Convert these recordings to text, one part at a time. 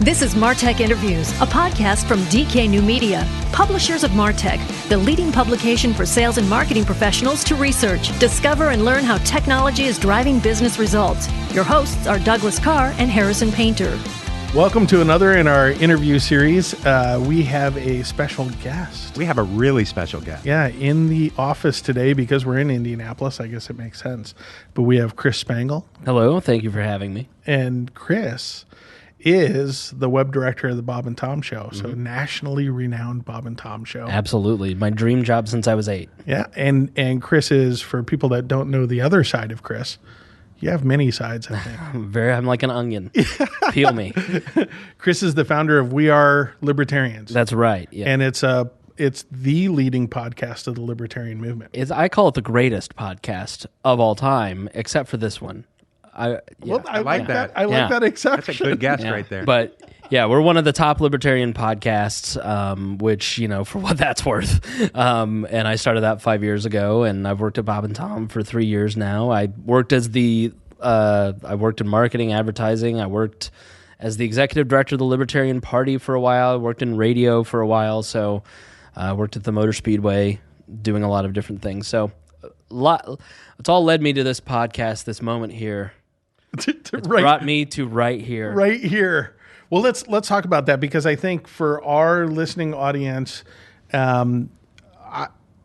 This is Martech Interviews, a podcast from DK New Media, publishers of Martech, the leading publication for sales and marketing professionals to research, discover, and learn how technology is driving business results. Your hosts are Douglas Karr and Harrison Painter. Welcome to another in our interview series. We have a special guest. We have a really special guest. Yeah, in the office today because we're in Indianapolis. I guess it makes sense. But we have Chris Spangle. Hello, thank you for having me. And Chris is the web director of the Bob and Tom Show. So nationally renowned Bob and Tom Show. Absolutely. My dream job since I was 8. Yeah, and Chris is, for people that don't know the other side of Chris, you have many sides, I think. I'm like an onion. Peel me. Chris is the founder of We Are Libertarians. That's right. Yeah. And it's the leading podcast of the libertarian movement. I call it the greatest podcast of all time, except for this one. I like that. I like that exception. That's a good guess right there. But yeah, we're one of the top libertarian podcasts, which, for what that's worth. And I started that 5 years ago, and I've worked at Bob and Tom for 3 years now. I worked as I worked in marketing, advertising. I worked as the executive director of the Libertarian Party for a while. I worked in radio for a while. So I worked at the Motor Speedway doing a lot of different things. So it's all led me to this podcast, this moment here. Brought me to right here. Right here. Well, let's talk about that, because I think for our listening audience, I've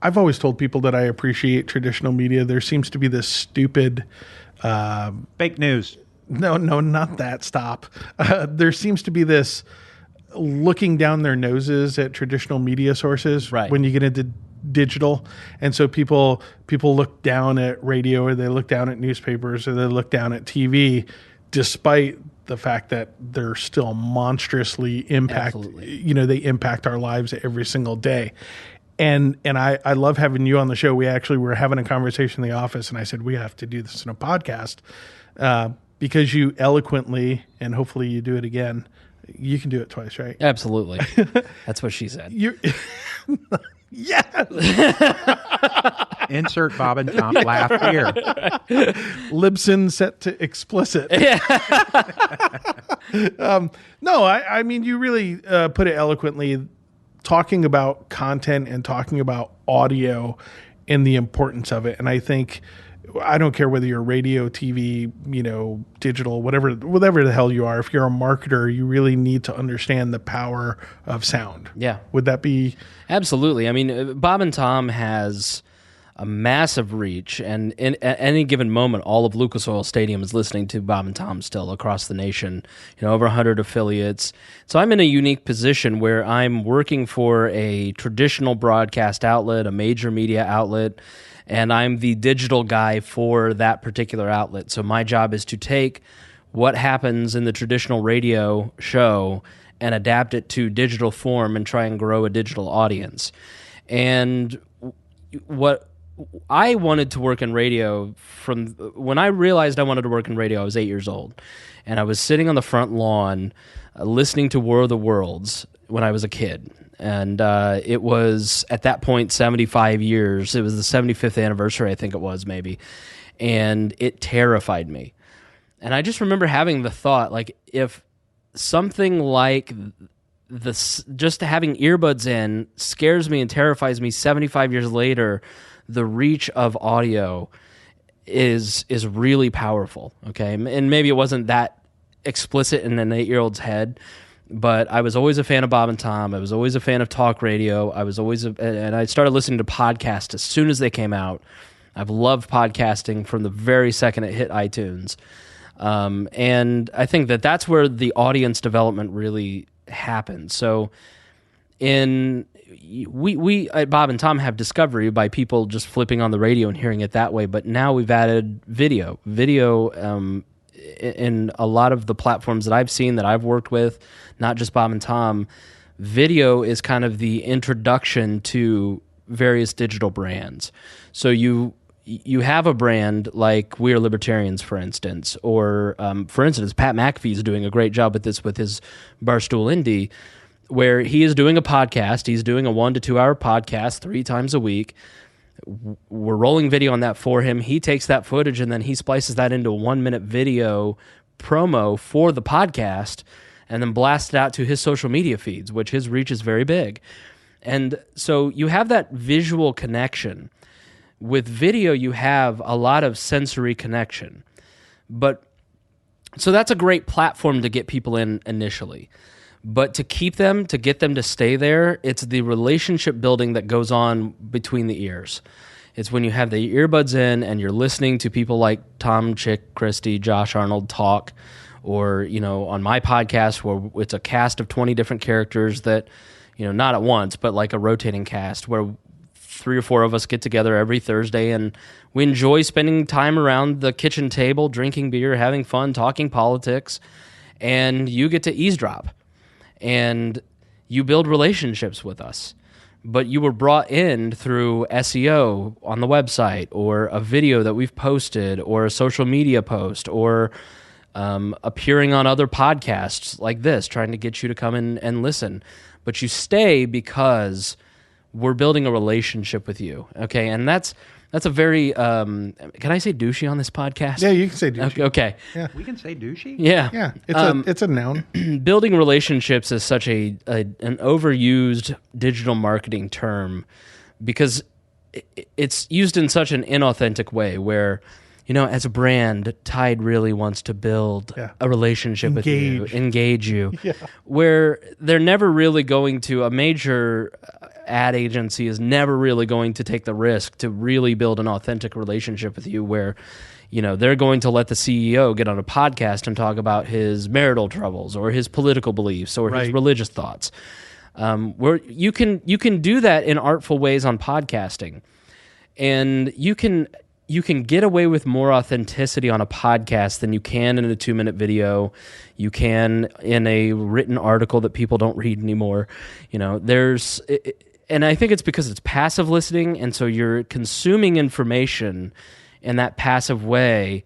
always told people that I appreciate traditional media. There seems to be this stupid fake news. No, not that. Stop. There seems to be this looking down their noses at traditional media sources when you get into digital. And so people look down at radio, or they look down at newspapers, or they look down at TV, despite the fact that they're still monstrously they impact our lives every single day. And I love having you on the show. We actually were having a conversation in the office, and I said, we have to do this in a podcast, because you eloquently, and hopefully you do it again. You can do it twice, right? Absolutely. That's what she said. Yes. Insert Bob and Tom laugh here. Libsyn set to explicit. No, I mean, you really put it eloquently, talking about content and talking about audio and the importance of it. And I think, I don't care whether you're radio, TV, digital, whatever the hell you are. If you're a marketer, you really need to understand the power of sound. Yeah. Would that be? Absolutely. I mean, Bob and Tom has a massive reach, and at any given moment, all of Lucas Oil Stadium is listening to Bob and Tom still across the nation, over 100 affiliates. So I'm in a unique position where I'm working for a traditional broadcast outlet, a major media outlet, and I'm the digital guy for that particular outlet. So my job is to take what happens in the traditional radio show and adapt it to digital form and try and grow a digital audience. And what I wanted to work in radio, from when I realized I wanted to work in radio, I was 8 years old. And I was sitting on the front lawn listening to War of the Worlds when I was a kid. And it was, at that point, 75 years. It was the 75th anniversary, I think it was, maybe. And it terrified me. And I just remember having the thought, like, if something like this, just having earbuds in, scares me and terrifies me 75 years later, the reach of audio is really powerful, okay? And maybe it wasn't that explicit in an 8-year-old's head, but I was always a fan of Bob and Tom. I was always a fan of talk radio. And I started listening to podcasts as soon as they came out. I've loved podcasting from the very second it hit iTunes. And I think that's where the audience development really happens. So we at Bob and Tom have discovery by people just flipping on the radio and hearing it that way, but now we've added video in a lot of the platforms that I've seen, that I've worked with, not just Bob and Tom. Video is kind of the introduction to various digital brands. So you have a brand like We Are Libertarians, for instance, or for instance, Pat McAfee is doing a great job with this with his Barstool Indie, where he is doing a podcast. He's doing a 1 to 2 hour podcast 3 times a week. We're rolling video on that for him. He takes that footage and then he splices that into a 1 minute video promo for the podcast. and then blast it out to his social media feeds, which his reach is very big. And so you have that visual connection. With video, you have a lot of sensory connection. But so that's a great platform to get people in initially. But to keep them, to get them to stay there, it's the relationship building that goes on between the ears. It's when you have the earbuds in and you're listening to people like Tom, Chick, Christie, Josh Arnold talk, or, on my podcast where it's a cast of 20 different characters that, not at once, but like a rotating cast where 3 or 4 of us get together every Thursday and we enjoy spending time around the kitchen table, drinking beer, having fun, talking politics, and you get to eavesdrop and you build relationships with us. But you were brought in through SEO on the website or a video that we've posted or a social media post or appearing on other podcasts like this, trying to get you to come in and listen. But you stay because we're building a relationship with you, okay? And that's a very, can I say douchey on this podcast? Yeah, you can say douchey. Okay. Yeah. We can say douchey? Yeah. Yeah, it's a noun. Building relationships is such an overused digital marketing term because it's used in such an inauthentic way where, as a brand, Tide really wants to build a relationship with you, engage you, where they're never really going to, a major ad agency is never really going to take the risk to really build an authentic relationship with you where, they're going to let the CEO get on a podcast and talk about his marital troubles or his political beliefs or his religious thoughts. Where you can do that in artful ways on podcasting, and you can get away with more authenticity on a podcast than you can in a 2-minute video. You can in a written article that people don't read anymore. And I think it's because it's passive listening, and so you're consuming information in that passive way,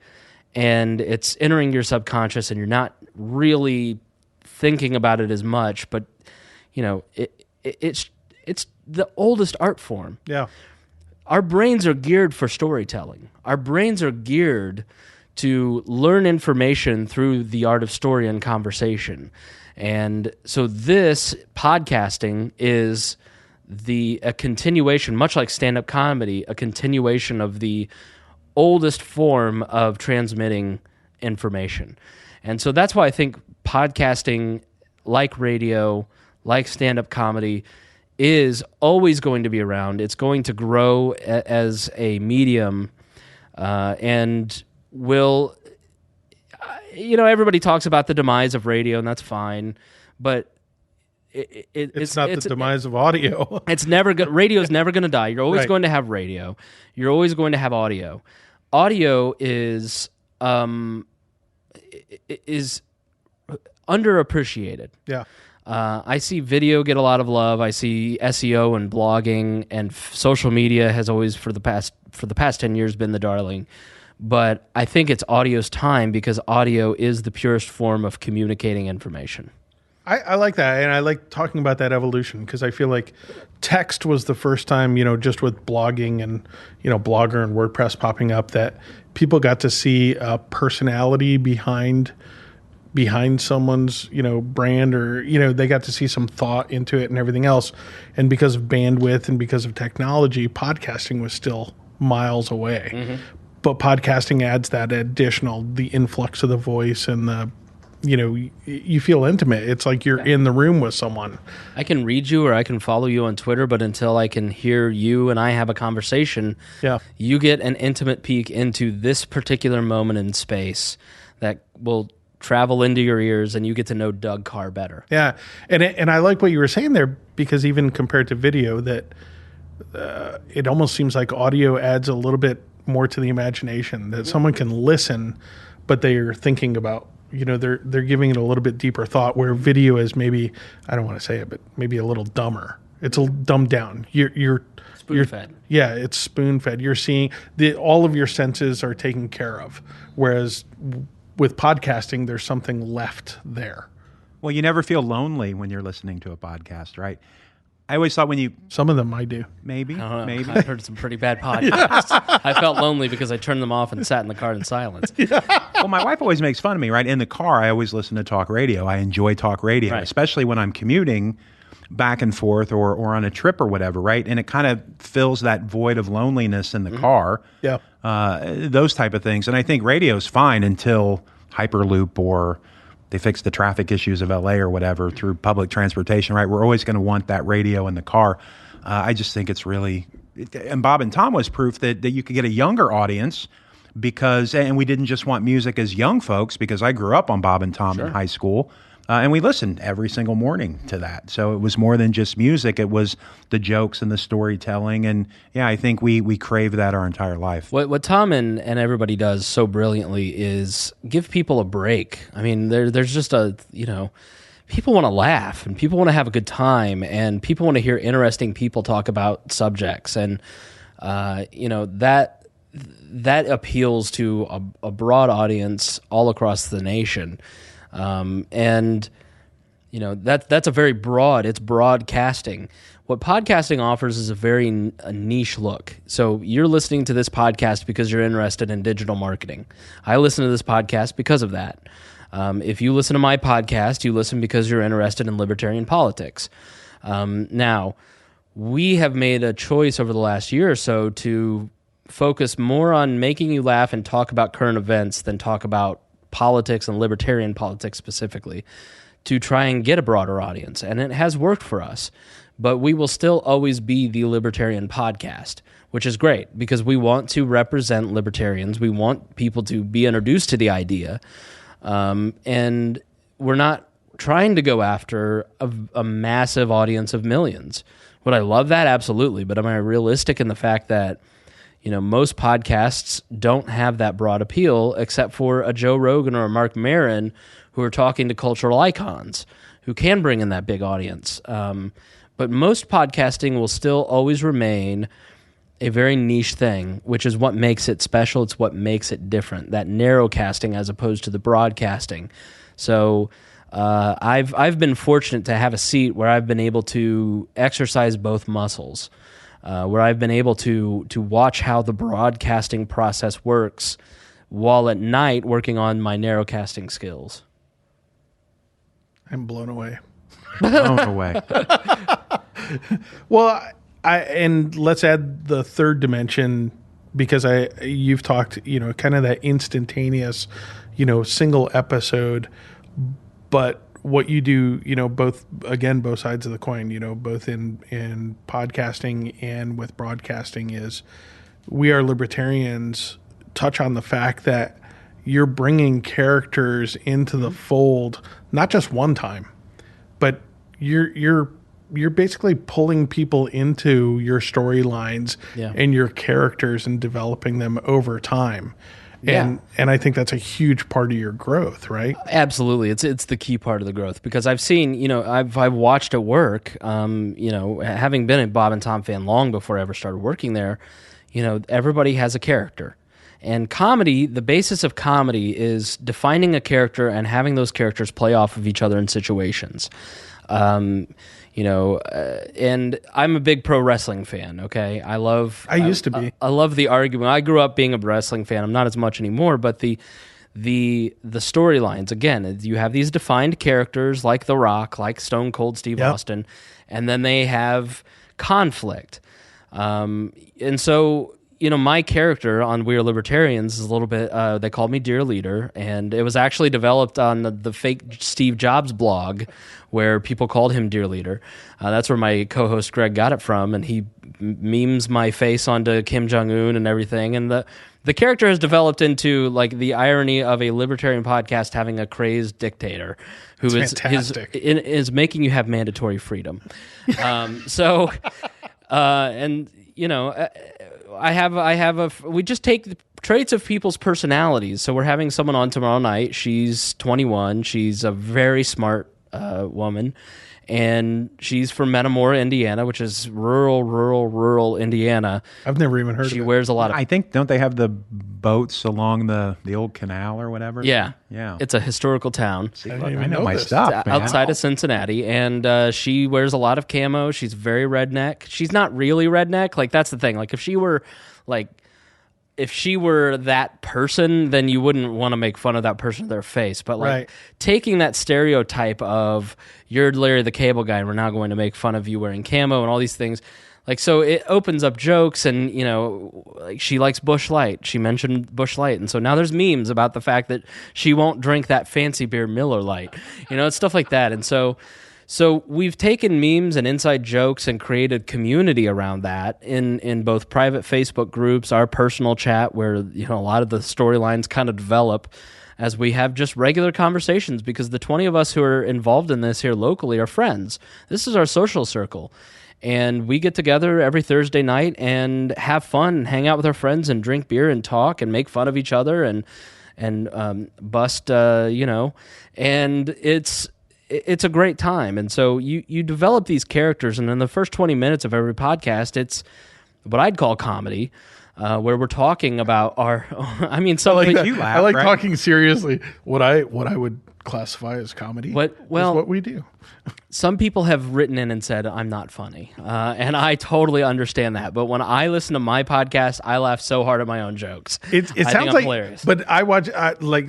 and it's entering your subconscious, and you're not really thinking about it as much. But it's the oldest art form. Yeah. Our brains are geared for storytelling. Our brains are geared to learn information through the art of story and conversation. And so this podcasting is a continuation, much like stand-up comedy, a continuation of the oldest form of transmitting information. And so that's why I think podcasting, like radio, like stand-up comedy, is always going to be around. It's going to grow as a medium, and will, everybody talks about the demise of radio, and that's fine, but it's not the demise of audio. It's never radio's never going to die. You're always going to have radio. You're always going to have audio. Audio is underappreciated. Yeah. I see video get a lot of love. I see SEO and blogging and social media has always for the past 10 years been the darling. But I think it's audio's time because audio is the purest form of communicating information. I like that, and I like talking about that evolution because I feel like text was the first time, just with blogging and, Blogger and WordPress popping up, that people got to see a personality behind someone's, brand, or, they got to see some thought into it and everything else. And because of bandwidth and because of technology, podcasting was still miles away. Mm-hmm. But podcasting adds that the influx of the voice and the, you feel intimate. It's like you're in the room with someone. I can read you or I can follow you on Twitter, but until I can hear you and I have a conversation, you get an intimate peek into this particular moment in space that will travel into your ears, and you get to know Doug Karr better. Yeah, and I like what you were saying there, because even compared to video, that it almost seems like audio adds a little bit more to the imagination, that someone can listen, but they are thinking about, they're giving it a little bit deeper thought, where video is maybe, I don't want to say it, but maybe a little dumber. It's a dumbed down. You're spoon-fed. Yeah, it's spoon-fed. You're seeing all of your senses are taken care of, whereas with podcasting, there's something left there. Well, you never feel lonely when you're listening to a podcast, right? I always thought when you... Some of them I do. Maybe. Maybe. I've heard some pretty bad podcasts. I felt lonely because I turned them off and sat in the car in silence. Well, my wife always makes fun of me, right? In the car, I always listen to talk radio. I enjoy talk radio, especially when I'm commuting back and forth or on a trip or whatever, right? And it kind of fills that void of loneliness in the car. Yeah. Those type of things. And I think radio's fine until Hyperloop or they fix the traffic issues of LA or whatever through public transportation, right? We're always going to want that radio in the car. I just think it's really, and Bob and Tom was proof that you could get a younger audience because, and we didn't just want music as young folks because I grew up on Bob and Tom in high school. And we listened every single morning to that. So it was more than just music. It was the jokes and the storytelling. And yeah, I think we crave that our entire life. What Tom and everybody does so brilliantly is give people a break. I mean, there's just people want to laugh and people want to have a good time and people want to hear interesting people talk about subjects. And, that appeals to a broad audience all across the nation. That's a very broad, it's broadcasting. What podcasting offers is a very niche look. So you're listening to this podcast because you're interested in digital marketing. I listen to this podcast because of that. If you listen to my podcast, you listen because you're interested in libertarian politics. Now, we have made a choice over the last year or so to focus more on making you laugh and talk about current events than talk about politics and libertarian politics specifically, to try and get a broader audience. And it has worked for us. But we will still always be the Libertarian podcast, which is great because we want to represent libertarians. We want people to be introduced to the idea. And we're not trying to go after a massive audience of millions. Would I love that? Absolutely. But am I realistic in the fact that most podcasts don't have that broad appeal except for a Joe Rogan or a Mark Maron who are talking to cultural icons who can bring in that big audience. But most podcasting will still always remain a very niche thing, which is what makes it special. It's what makes it different, that narrow casting as opposed to the broadcasting. So I've been fortunate to have a seat where I've been able to exercise both muscles. Where I've been able to watch how the broadcasting process works while at night working on my narrowcasting skills. I'm blown away. Blown away. Well, and let's add the third dimension because you've talked, kind of that instantaneous, single episode, but what you do, both sides of the coin, both in podcasting and with broadcasting is we are libertarians touch on the fact that you're bringing characters into the fold, not just one time, but you're basically pulling people into your storylines and your characters and developing them over time. And I think that's a huge part of your growth, right? Absolutely. It's the key part of the growth because I've seen, I've watched it work, having been a Bob and Tom fan long before I ever started working there, everybody has a character. And comedy, the basis of comedy is defining a character and having those characters play off of each other in situations. And I'm a big pro wrestling fan. Okay, I used to be. I love the argument. I grew up being a wrestling fan. I'm not as much anymore, but the storylines again. You have these defined characters like The Rock, like Stone Cold Steve Austin, and then they have conflict. And so my character on We Are Libertarians is a little bit. They called me Dear Leader, and it was actually developed on the fake Steve Jobs blog, where people called him Dear Leader. That's where my co-host Greg got it from, and he memes my face onto Kim Jong-un and everything. And the character has developed into like the irony of a libertarian podcast having a crazy dictator who is making you have mandatory freedom. We just take the traits of people's personalities. So we're having someone on tomorrow night. She's 21. She's a very smart woman. and she's from Metamora, Indiana, which is rural Indiana. I've never even heard of it. She wears a lot of... I think, don't they have the boats along the old canal or whatever? Yeah. Yeah. It's a historical town. I didn't even I know my this. stuff, man. Outside of Cincinnati, and she wears a lot of camo. She's very redneck. She's not really redneck. Like, that's the thing. Like, if she were that person, then you wouldn't want to make fun of that person to their face. But like taking that stereotype of you're Larry the Cable Guy and we're now going to make fun of you wearing camo and all these things, like, so it opens up jokes. And, you know, like, she likes Busch Light. She mentioned Busch Light, and so now there's memes about the fact that she won't drink that fancy beer Miller Lite. You know, it's stuff like that. And so we've taken memes and inside jokes and created community around that in both private Facebook groups, our personal chat, where, you know, a lot of the storylines kind of develop as we have just regular conversations, because the 20 of us who are involved in this here locally are friends. This is our social circle. And we get together every Thursday night and have fun, hang out with our friends and drink beer and talk and make fun of each other and bust, you know, and it's a great time. And so you develop these characters, and in the first 20 minutes of every podcast, it's what I'd call comedy, where we're talking about our, I mean, something I like talking seriously. What I would classify as comedy is what we do. Some people have written in and said, I'm not funny. And I totally understand that. But when I listen to my podcast, I laugh so hard at my own jokes. It sounds like hilarious. But I watch,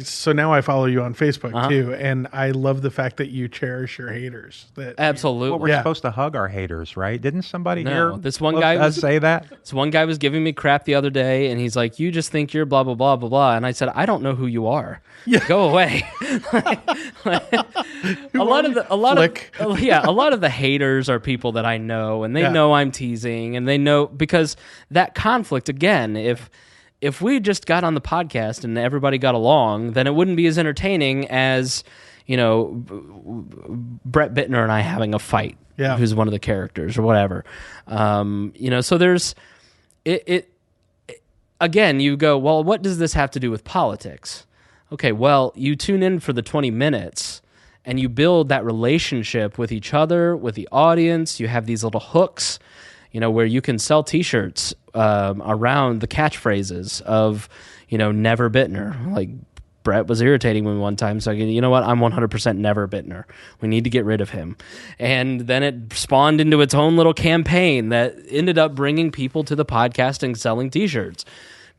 so now I follow you on Facebook too. And I love the fact that you cherish your haters. Absolutely. Well, we're supposed to hug our haters, right? Didn't somebody here this one guy say that? This one guy was giving me crap the other day, and he's like, you just think you're blah, blah, blah, blah, blah. And I said, I don't know who you are. Yeah. Go away. A lot of the haters are people that I know, and they know I'm teasing, and they know, because that conflict, again, if we just got on the podcast and everybody got along, then it wouldn't be as entertaining as, you know, Brett Bittner and I having a fight, who's one of the characters or whatever. You know, so there's it again, you go, well, what does this have to do with politics? Okay, well, you tune in for the 20 minutes and you build that relationship with each other, with the audience. You have these little hooks, you know, where you can sell T-shirts around the catchphrases of, you know, never Bittner. Like, Brett was irritating me one time, so you know what? I'm 100% never Bittner. We need to get rid of him. And then it spawned into its own little campaign that ended up bringing people to the podcast and selling T-shirts,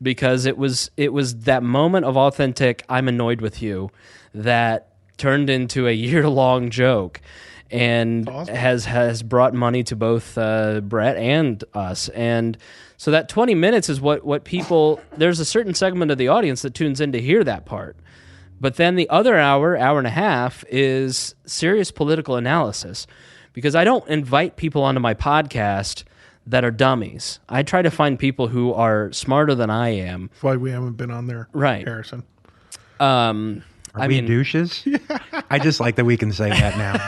because it was that moment of authentic I'm annoyed with you that turned into a year-long joke, and awesome. has brought money to both Brett and us. And so that 20 minutes is what people, there's a certain segment of the audience that tunes in to hear that part. But then the other hour and a half is serious political analysis, because I don't invite people onto my podcast that are dummies. I try to find people who are smarter than I am. That's why we haven't been on there, right, Harrison. Are we douches? Yeah. I just like that we can say that now.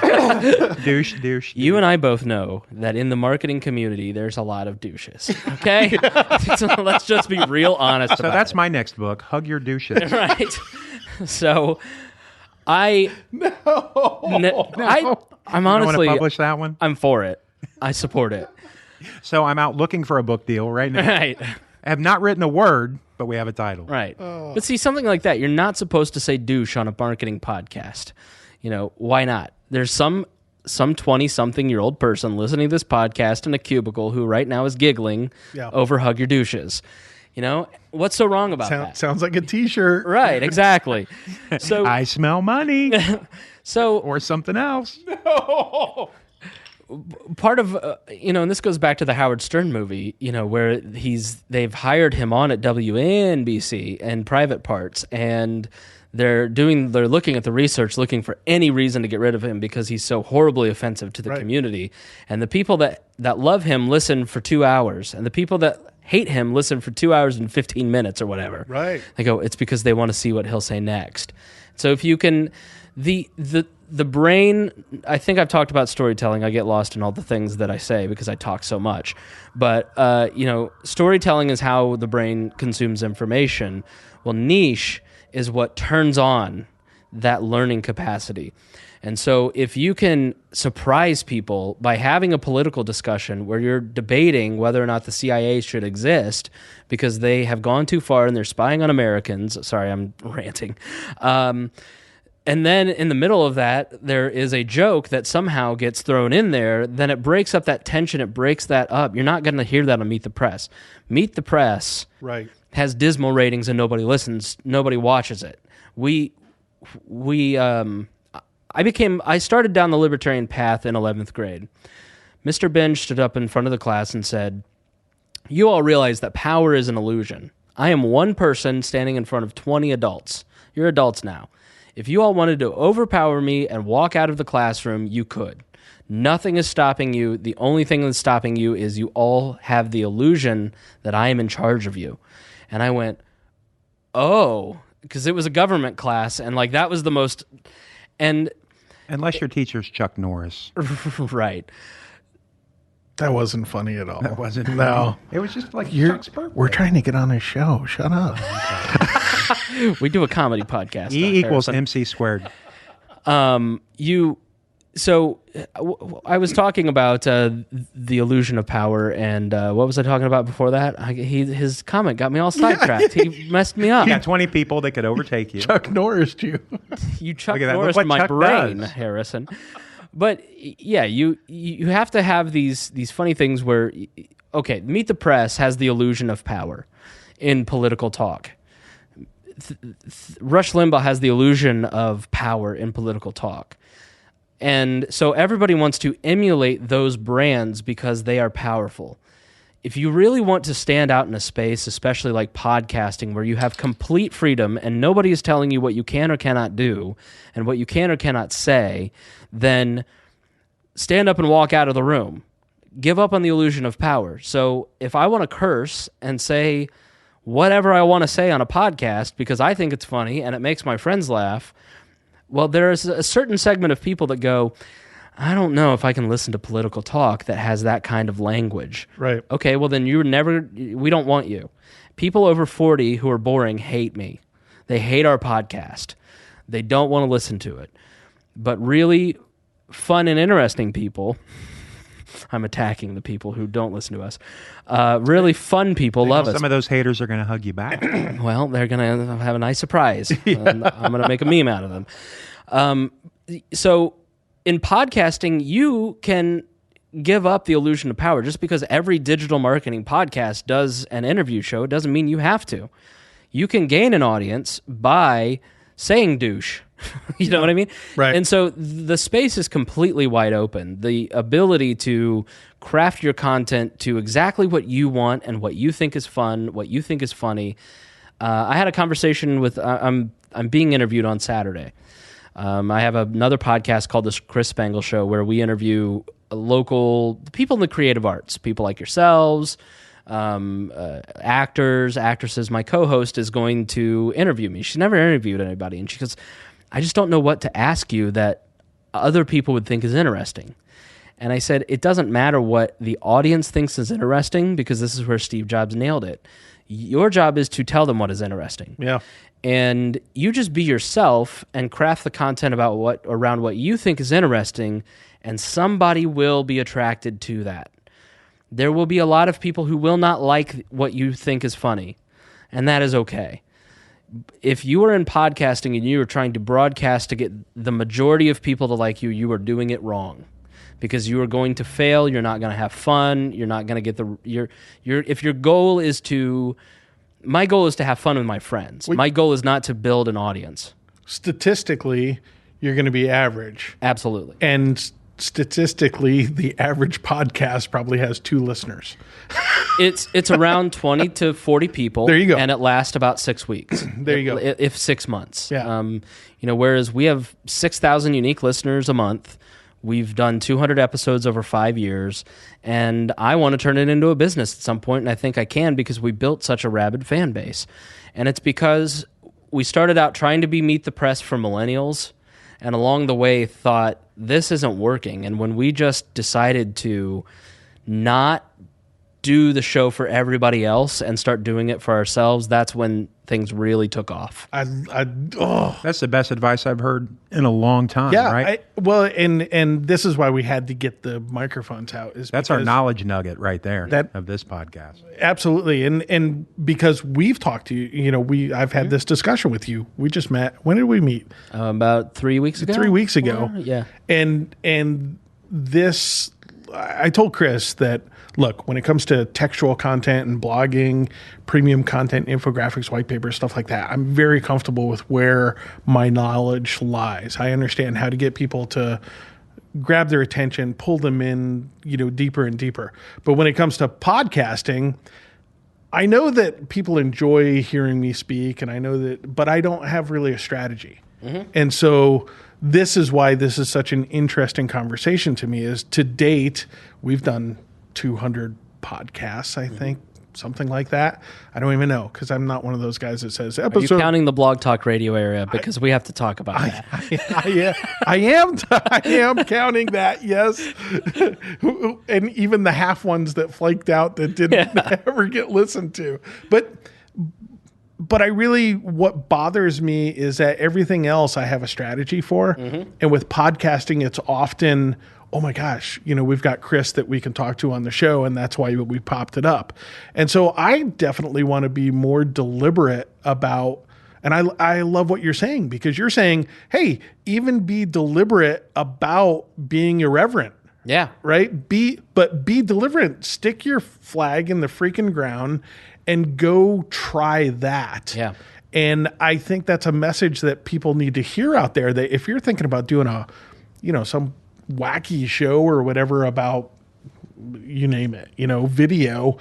douche. You and I both know that in the marketing community, there's a lot of douches. Okay? So let's just be real honest about it. So that's my next book, Hug Your Douches. Right. So I'm honestly... You want to publish that one? I'm for it. I support it. So I'm out looking for a book deal right now. Right. I have not written a word, but we have a title. Right. But see, something like that, you're not supposed to say douche on a marketing podcast. You know, why not? There's some 20-something-year-old person listening to this podcast in a cubicle who right now is giggling over Hug Your Douches. You know, what's so wrong about that? Sounds like a T-shirt. Right, exactly. So I smell money. Or something else. No. Part of, you know, and this goes back to the Howard Stern movie, you know, where they've hired him on at WNBC and private parts, and they're looking at the research, looking for any reason to get rid of him because he's so horribly offensive to the community. And the people that love him listen for 2 hours, and the people that hate him listen for 2 hours and 15 minutes or whatever. Right. They go, it's because they want to see what he'll say next. So if you can, the brain, I think I've talked about storytelling. I get lost in all the things that I say because I talk so much. But, you know, storytelling is how the brain consumes information. Well, niche is what turns on that learning capacity. And so if you can surprise people by having a political discussion where you're debating whether or not the CIA should exist because they have gone too far and they're spying on Americans. Sorry, I'm ranting. And then in the middle of that, there is a joke that somehow gets thrown in there. Then it breaks up that tension. It breaks that up. You're not going to hear that on Meet the Press. Meet the Press has dismal ratings and nobody listens. Nobody watches it. I started down the libertarian path in 11th grade. Mr. Binge stood up in front of the class and said, "You all realize that power is an illusion. I am one person standing in front of 20 adults. You're adults now. If you all wanted to overpower me and walk out of the classroom, you could. Nothing is stopping you. The only thing that's stopping you is you all have the illusion that I am in charge of you." And I went, oh, because it was a government class, and like that was the most... And unless your teacher's Chuck Norris. Right. That wasn't funny at all. That wasn't No. funny. It was just like Chuck's birthday. We're trying to get on his show. Shut up. We do a comedy podcast. E equals MC squared. So I was talking about the illusion of power, and what was I talking about before that? His comment got me all sidetracked. He messed me up. You got 20 people that could overtake you. Chuck Norris, you. You Chuck Look at that. Norris Look what my Chuck brain, does. Harrison. But yeah, you have to have these funny things where, okay, Meet the Press has the illusion of power in political talk. Rush Limbaugh has the illusion of power in political talk. And so everybody wants to emulate those brands because they are powerful. If you really want to stand out in a space, especially like podcasting, where you have complete freedom and nobody is telling you what you can or cannot do and what you can or cannot say, then stand up and walk out of the room. Give up on the illusion of power. So if I want to curse and say whatever I want to say on a podcast because I think it's funny and it makes my friends laugh, well, there's a certain segment of people that go, I don't know if I can listen to political talk that has that kind of language. Right. Okay, well then we don't want you. People over 40 who are boring hate me. They hate our podcast. They don't want to listen to it. But really fun and interesting people, I'm attacking the people who don't listen to us. Really fun people love us. Some of those haters are going to hug you back. Well, they're going to have a nice surprise. And I'm going to make a meme out of them. So in podcasting, you can give up the illusion of power. Just because every digital marketing podcast does an interview show, it doesn't mean you have to. You can gain an audience by saying douche. You know what I mean? Right. And so the space is completely wide open. The ability to craft your content to exactly what you want and what you think is fun, what you think is funny. I had a conversation with, I'm being interviewed on Saturday. I have another podcast called The Chris Spangle Show where we interview local people in the creative arts, people like yourselves, actors, actresses. My co-host is going to interview me. She's never interviewed anybody. And she goes, I just don't know what to ask you that other people would think is interesting. And I said, it doesn't matter what the audience thinks is interesting because this is where Steve Jobs nailed it. Your job is to tell them what is interesting. Yeah. And you just be yourself and craft the content around what you think is interesting, and somebody will be attracted to that. There will be a lot of people who will not like what you think is funny, and that is okay. If you are in podcasting and you are trying to broadcast to get the majority of people to like you, you are doing it wrong. Because you are going to fail, you're not going to have fun, you're not going to get if your goal is to... My goal is to have fun with my friends. My goal is not to build an audience. Statistically, you're going to be average. Absolutely. And statistically, the average podcast probably has 2 listeners. It's around 20 to 40 people. There you go. And it lasts about 6 weeks. There you go. If 6 months. Yeah. Whereas we have 6,000 unique listeners a month. We've done 200 episodes over 5 years, and I want to turn it into a business at some point, and I think I can because we built such a rabid fan base. And it's because we started out trying to be Meet the Press for millennials, and along the way thought, this isn't working. And when we just decided to not do the show for everybody else and start doing it for ourselves, that's when things really took off. That's the best advice I've heard in a long time. Yeah, right? And this is why we had to get the microphones out. That's our knowledge nugget right there of this podcast. Absolutely, and because we've talked to you, I've had this discussion with you. We just met. When did we meet? About 3 weeks ago. 3 weeks ago. Yeah, and this, I told Chris that, look, when it comes to textual content and blogging, premium content, infographics, white papers, stuff like that, I'm very comfortable with where my knowledge lies. I understand how to get people to grab their attention, pull them in, deeper and deeper. But when it comes to podcasting, I know that people enjoy hearing me speak, and I know that, but I don't have really a strategy. Mm-hmm. And so this is why this is such an interesting conversation to me, is to date, we've done 200 podcasts, I think, something like that. I don't even know, because I'm not one of those guys that says episode. Are you counting the Blog Talk Radio area? Because we have to talk about that. I am counting that, yes. And even the half ones that flaked out that didn't ever get listened to. But I really, what bothers me is that everything else I have a strategy for. Mm-hmm. And with podcasting, it's often, oh my gosh, we've got Chris that we can talk to on the show, and that's why we popped it up. And so I definitely want to be more deliberate about, and I love what you're saying, because you're saying, hey, even be deliberate about being irreverent. Yeah. Right? Be deliberate. Stick your flag in the freaking ground and go try that. Yeah. And I think that's a message that people need to hear out there, that if you're thinking about doing some wacky show or whatever about, you name it, video,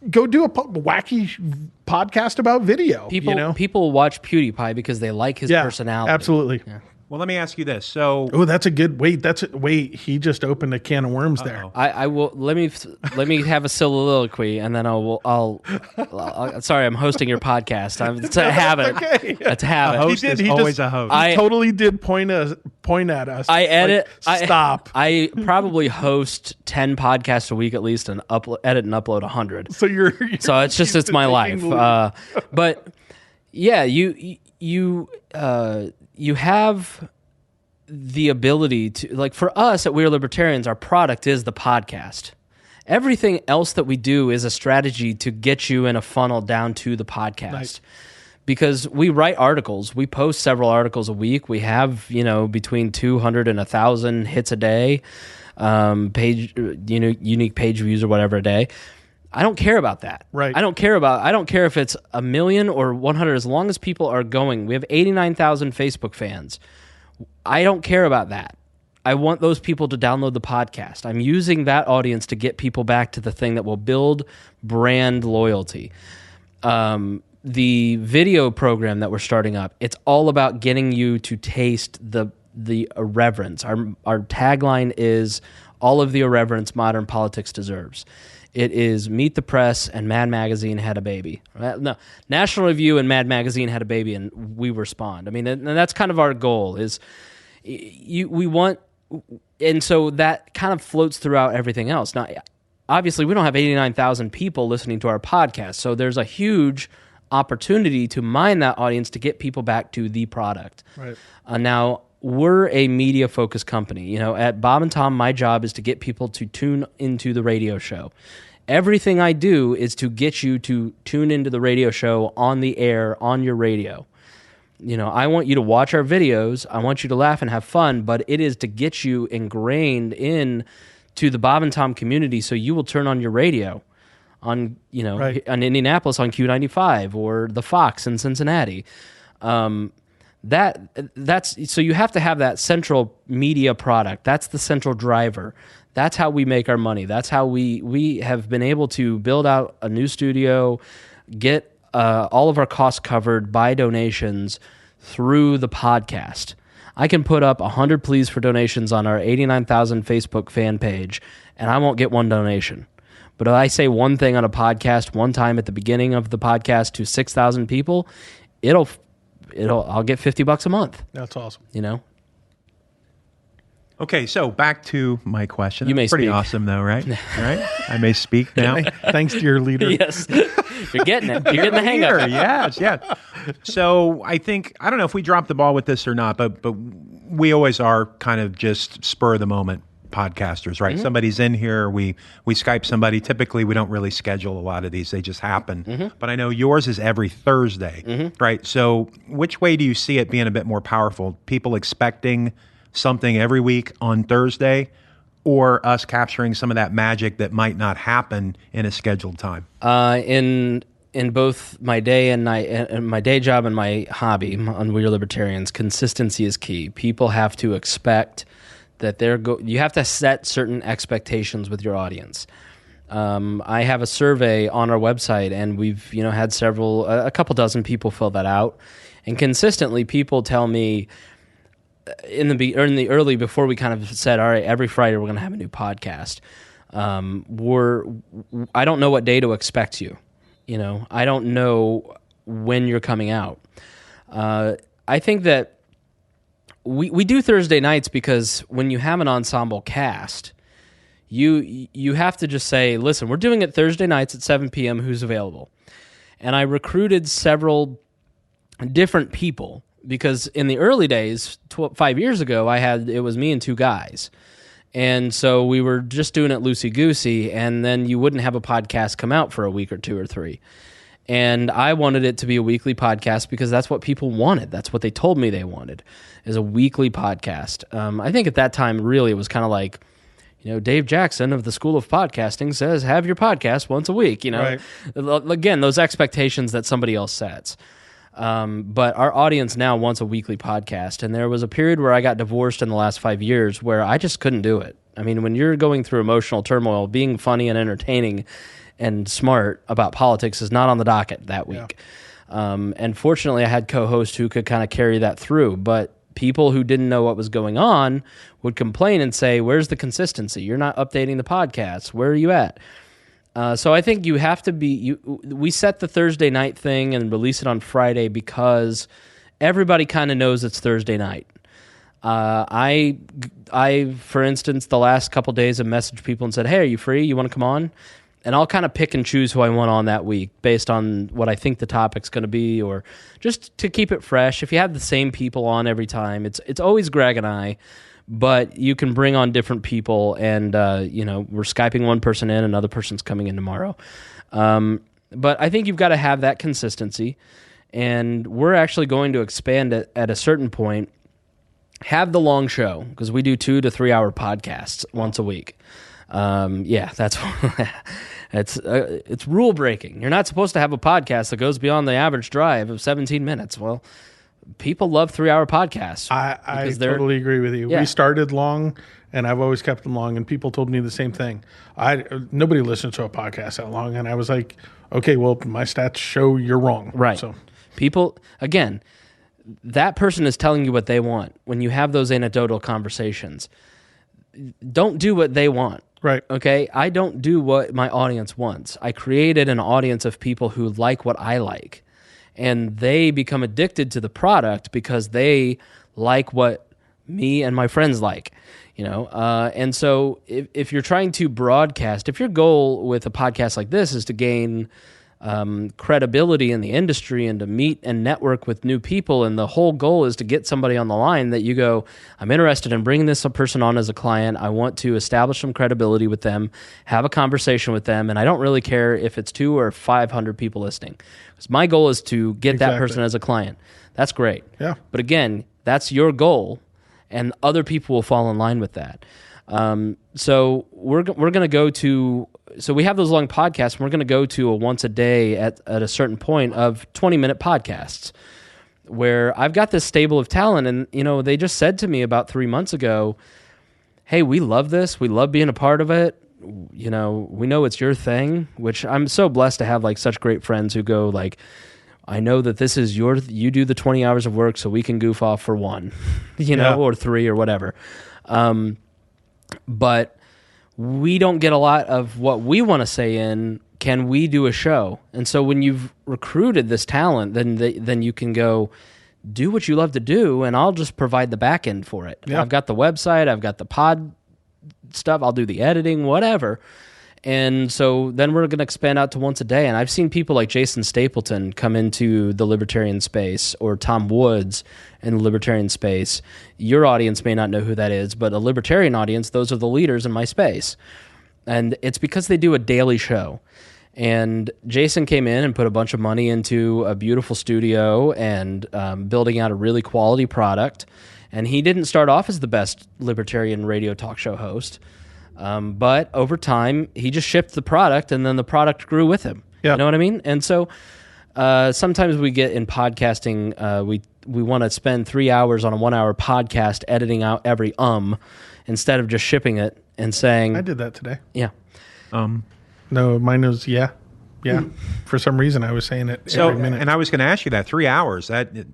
go do a wacky podcast about video. People watch PewDiePie because they like his personality. Absolutely. Yeah. Well, let me ask you this. So, that's a good wait. He just opened a can of worms there. I will let me have a soliloquy, and then I'll sorry, I'm hosting your podcast. It's a habit. Okay. It's a habit. A host is always a host. He totally did point at us. I edit. Stop. I probably host 10 podcasts a week at least, and edit and upload 100. So so it's my life. But yeah, you have the ability to, like, for us at We Are Libertarians, our product is the podcast. Everything else that we do is a strategy to get you in a funnel down to the podcast. Nice. Because we write articles. We post several articles a week. We have, between 200 and 1,000 hits a day, unique page views or whatever a day. I don't care about that. Right. I don't care if it's 1 million or 100, as long as people are going. We have 89,000 Facebook fans. I don't care about that. I want those people to download the podcast. I'm using that audience to get people back to the thing that will build brand loyalty. The video program that we're starting up, it's all about getting you to taste the irreverence. Our tagline is, all of the irreverence modern politics deserves. It is Meet the Press and Mad Magazine had a baby. No, National Review and Mad Magazine had a baby, and we respond. I mean, and that's kind of our goal. Is we want, and so that kind of floats throughout everything else. Now, obviously, we don't have 89,000 people listening to our podcast, so there's a huge opportunity to mine that audience to get people back to the product. Right. Now, we're a media-focused company. At Bob and Tom, my job is to get people to tune into the radio show. Everything I do is to get you to tune into the radio show on the air, on your radio. I want you to watch our videos. I want you to laugh and have fun, but it is to get you ingrained in to the Bob and Tom community, so you will turn on your radio on, right. on Indianapolis on Q95 or the Fox in Cincinnati. That's so you have to have that central media product. That's the central driver. That's how we make our money. That's how we have been able to build out a new studio, get all of our costs covered by donations through the podcast. I can put up 100 pleas for donations on our 89,000 Facebook fan page, and I won't get one donation. But if I say one thing on a podcast one time at the beginning of the podcast to 6,000 people, I'll get $50 a month. That's awesome. Okay, so back to my question. You may pretty speak. Awesome, though, right? Right? I may speak now. Thanks to your leader. Yes. You're getting it. You're getting the hang of it. Yes. So I don't know if we dropped the ball with this or not, but we always are kind of just spur of the moment podcasters, right? Mm-hmm. Somebody's in here, we Skype somebody. Typically, we don't really schedule a lot of these; they just happen. Mm-hmm. But I know yours is every Thursday, right? So, which way do you see it being a bit more powerful? People expecting something every week on Thursday, or us capturing some of that magic that might not happen in a scheduled time? In both my day and my day job and my hobby on We Are Libertarians, consistency is key. People have to expect that you have to set certain expectations with your audience. I have a survey on our website, and we've had a couple dozen people fill that out, and consistently people tell me in the early, before we kind of said, all right, every Friday we're going to have a new podcast. I don't know what day to expect you. I don't know when you're coming out. I think that we do Thursday nights because when you have an ensemble cast, you have to just say, listen, we're doing it Thursday nights at 7 p.m. Who's available? And I recruited several different people because in the early days, 5 years ago, it was me and two guys. And so we were just doing it loosey-goosey, and then you wouldn't have a podcast come out for a week or two or three. And I wanted it to be a weekly podcast because that's what people wanted. That's what they told me they wanted, is a weekly podcast. I think at that time, really, it was kind of like, Dave Jackson of the School of Podcasting says, have your podcast once a week. Right. Again, those expectations that somebody else sets. But our audience now wants a weekly podcast. And there was a period where I got divorced in the last 5 years where I just couldn't do it. I mean, when you're going through emotional turmoil, being funny and entertaining and smart about politics is not on the docket that week. Yeah. And fortunately, I had co-hosts who could kind of carry that through. But people who didn't know what was going on would complain and say, where's the consistency? You're not updating the podcast. Where are you at? So I think you have to be. We set the Thursday night thing and release it on Friday because everybody kind of knows it's Thursday night. I, for instance, the last couple days have messaged people and said, "Hey, are you free? You want to come on?" And I'll kind of pick and choose who I want on that week based on what I think the topic's going to be, or just to keep it fresh. If you have the same people on every time, it's always Greg and I. But you can bring on different people, and we're Skyping one person in, another person's coming in tomorrow. But I think you've got to have that consistency, and we're actually going to expand it at a certain point. Have the long show, because we do 2 to 3 hour podcasts once a week. That's it's rule breaking. You're not supposed to have a podcast that goes beyond the average drive of 17 minutes. Well, people love 3 hour podcasts. I totally agree with you. Yeah. We started long, and I've always kept them long, and people told me the same thing. Nobody listens to a podcast that long, and I was like, okay, well, my stats show you're wrong. Right. So people, again, that person is telling you what they want. When you have those anecdotal conversations, don't do what they want. Right. Okay? I don't do what my audience wants. I created an audience of people who like what I like. And they become addicted to the product because they like what me and my friends like, And so if you're trying to broadcast, if your goal with a podcast like this is to gain credibility in the industry and to meet and network with new people, and the whole goal is to get somebody on the line that you go, I'm interested in bringing this person on as a client. I want to establish some credibility with them, have a conversation with them, and I don't really care if it's 2 or 500 people listening. Because my goal is to get that person as a client. That's great. Yeah. But again, that's your goal, and other people will fall in line with that. So we're going to go to. So we have those long podcasts, and we're going to go to a once a day at a certain point of 20-minute podcasts where I've got this stable of talent. And, they just said to me about 3 months ago, hey, we love this. We love being a part of it. We know it's your thing, which I'm so blessed to have such great friends who go I know that this is you do the 20 hours of work so we can goof off for 1, or 3 or whatever. But we don't get a lot of what we want to say in, can we do a show? And so when you've recruited this talent, then you can go, do what you love to do, and I'll just provide the back end for it. Yeah. I've got the website, I've got the pod stuff, I'll do the editing, whatever. And so then we're going to expand out to once a day. And I've seen people like Jason Stapleton come into the Libertarian space, or Tom Woods in the Libertarian space. Your audience may not know who that is, but a Libertarian audience, those are the leaders in my space. And it's because they do a daily show. And Jason came in and put a bunch of money into a beautiful studio and building out a really quality product. And he didn't start off as the best Libertarian radio talk show host. But over time, he just shipped the product, and then the product grew with him. Yep. You know what I mean? And so sometimes we get in podcasting, we want to spend 3 hours on a 1 hour podcast editing out every instead of just shipping it and saying... I did that today. Yeah. No, mine was, yeah. For some reason, I was saying it every minute. And I was going to ask you that 3 hours.